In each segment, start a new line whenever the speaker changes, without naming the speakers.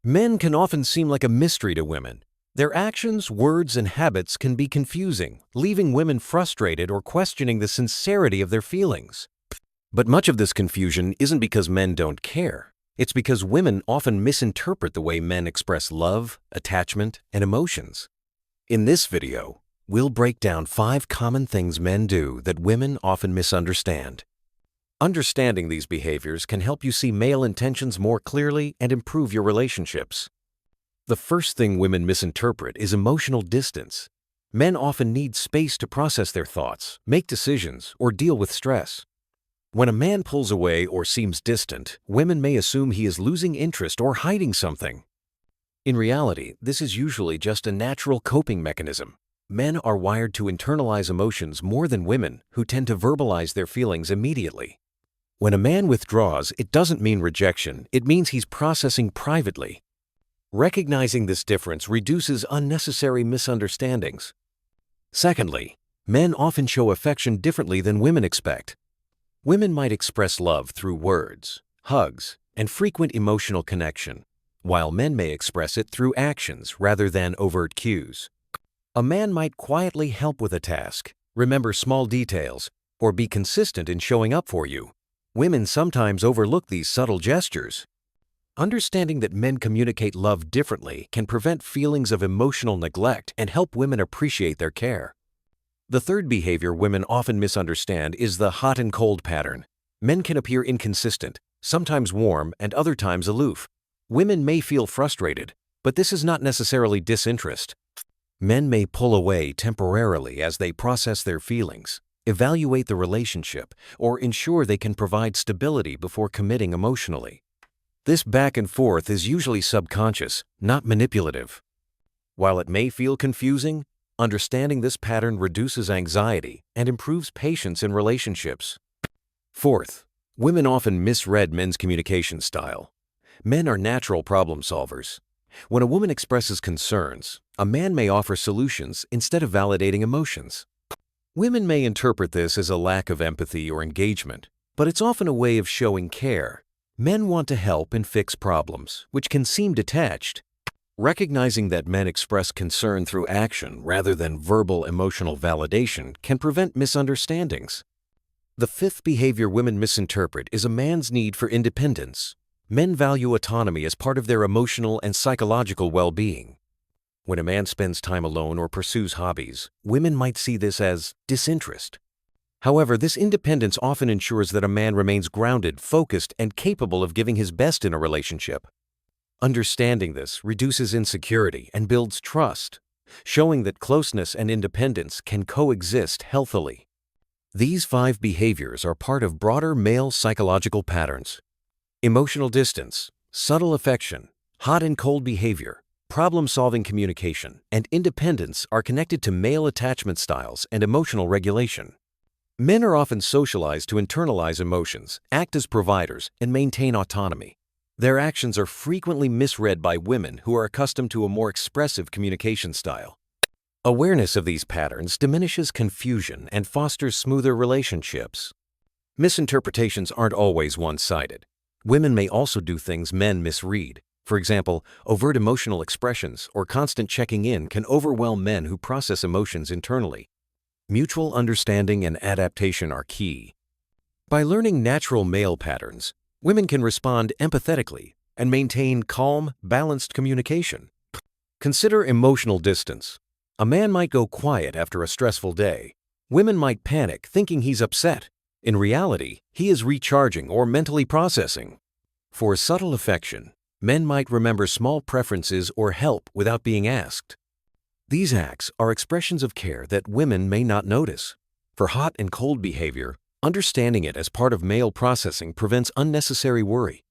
Men can often seem like a mystery to women. Their actions, words, and habits can be confusing, leaving women frustrated or questioning the sincerity of their feelings. But much of this confusion isn't because men don't care. It's because women often misinterpret the way men express love, attachment, and emotions. In this video, we'll break down 5 common things men do that women often misunderstand. Understanding these behaviors can help you see male intentions more clearly and improve your relationships. The first thing women misinterpret is emotional distance. Men often need space to process their thoughts, make decisions, or deal with stress. When a man pulls away or seems distant, women may assume he is losing interest or hiding something. In reality, this is usually just a natural coping mechanism. Men are wired to internalize emotions more than women, who tend to verbalize their feelings immediately. When a man withdraws, it doesn't mean rejection, it means he's processing privately. Recognizing this difference reduces unnecessary misunderstandings. Secondly, men often show affection differently than women expect. Women might express love through words, hugs, and frequent emotional connection, while men may express it through actions rather than overt cues. A man might quietly help with a task, remember small details, or be consistent in showing up for you. Women sometimes overlook these subtle gestures. Understanding that men communicate love differently can prevent feelings of emotional neglect and help women appreciate their care. The third behavior women often misunderstand is the hot and cold pattern. Men can appear inconsistent, sometimes warm and other times aloof. Women may feel frustrated, but this is not necessarily disinterest. Men may pull away temporarily as they process their feelings, evaluate the relationship, or ensure they can provide stability before committing emotionally. This back and forth is usually subconscious, not manipulative. While it may feel confusing, understanding this pattern reduces anxiety and improves patience in relationships. Fourth, women often misread men's communication style. Men are natural problem solvers. When a woman expresses concerns, a man may offer solutions instead of validating emotions. Women may interpret this as a lack of empathy or engagement, but it's often a way of showing care. Men want to help and fix problems, which can seem detached. Recognizing that men express concern through action rather than verbal emotional validation can prevent misunderstandings. The fifth behavior women misinterpret is a man's need for independence. Men value autonomy as part of their emotional and psychological well-being. When a man spends time alone or pursues hobbies, women might see this as disinterest. However, this independence often ensures that a man remains grounded, focused, and capable of giving his best in a relationship. Understanding this reduces insecurity and builds trust, showing that closeness and independence can coexist healthily. These 5 behaviors are part of broader male psychological patterns. Emotional distance, subtle affection, hot and cold behavior, problem-solving communication, and independence are connected to male attachment styles and emotional regulation. Men are often socialized to internalize emotions, act as providers, and maintain autonomy. Their actions are frequently misread by women who are accustomed to a more expressive communication style. Awareness of these patterns diminishes confusion and fosters smoother relationships. Misinterpretations aren't always one-sided. Women may also do things men misread. For example, overt emotional expressions or constant checking in can overwhelm men who process emotions internally. Mutual understanding and adaptation are key. By learning natural male patterns, women can respond empathetically and maintain calm, balanced communication. Consider emotional distance. A man might go quiet after a stressful day. Women might panic, thinking he's upset. In reality, he is recharging or mentally processing. For subtle affection, men might remember small preferences or help without being asked. These acts are expressions of care that women may not notice. For hot and cold behavior, understanding it as part of male processing prevents unnecessary worry.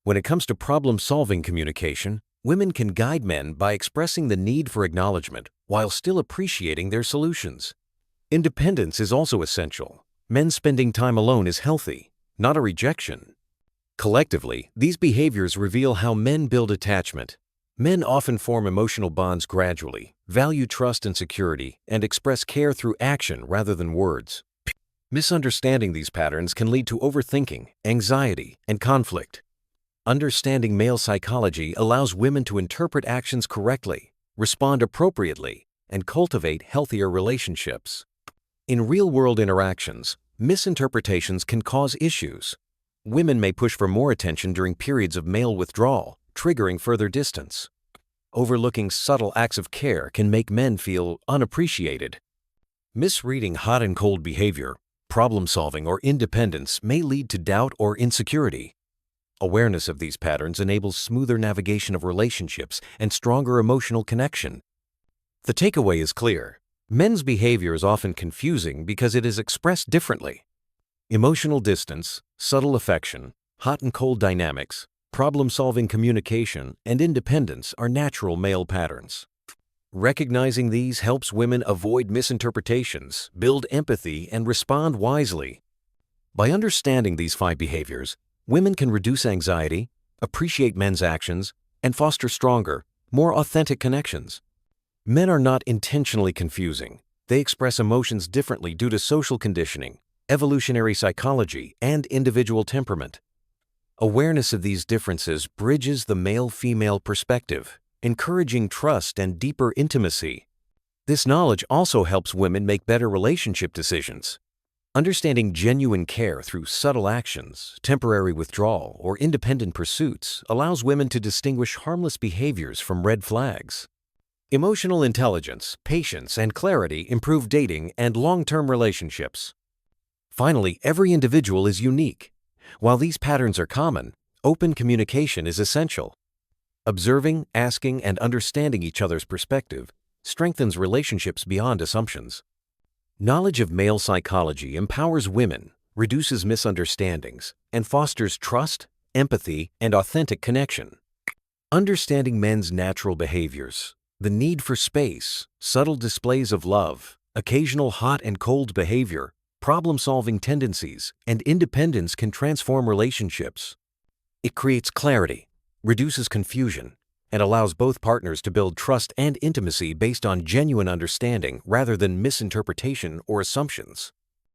When it comes to problem-solving communication, women can guide men by expressing the need for acknowledgement while still appreciating their solutions. Independence is also essential. Men spending time alone is healthy, not a rejection. Collectively, these behaviors reveal how men build attachment. Men often form emotional bonds gradually, value trust and security, and express care through action rather than words. Misunderstanding these patterns can lead to overthinking, anxiety, and conflict. Understanding male psychology allows women to interpret actions correctly, respond appropriately, and cultivate healthier relationships. In real-world interactions, misinterpretations can cause issues. Women may push for more attention during periods of male withdrawal, triggering further distance. Overlooking subtle acts of care can make men feel unappreciated. Misreading hot and cold behavior, problem-solving, or independence may lead to doubt or insecurity. Awareness of these patterns enables smoother navigation of relationships and stronger emotional connection. The takeaway is clear. Men's behavior is often confusing because it is expressed differently. Emotional distance, subtle affection, hot and cold dynamics, problem-solving communication, and independence are natural male patterns. Recognizing these helps women avoid misinterpretations, build empathy, and respond wisely. By understanding these 5 behaviors, women can reduce anxiety, appreciate men's actions, and foster stronger, more authentic connections. Men are not intentionally confusing. They express emotions differently due to social conditioning, evolutionary psychology, and individual temperament. Awareness of these differences bridges the male-female perspective, encouraging trust and deeper intimacy. This knowledge also helps women make better relationship decisions. Understanding genuine care through subtle actions, temporary withdrawal, or independent pursuits allows women to distinguish harmless behaviors from red flags. Emotional intelligence, patience, and clarity improve dating and long-term relationships. Finally, every individual is unique. While these patterns are common, open communication is essential. Observing, asking, and understanding each other's perspective strengthens relationships beyond assumptions. Knowledge of male psychology empowers women, reduces misunderstandings, and fosters trust, empathy, and authentic connection. Understanding men's natural behaviors, the need for space, subtle displays of love, occasional hot and cold behavior, problem-solving tendencies, and independence can transform relationships. It creates clarity, reduces confusion, and allows both partners to build trust and intimacy based on genuine understanding rather than misinterpretation or assumptions.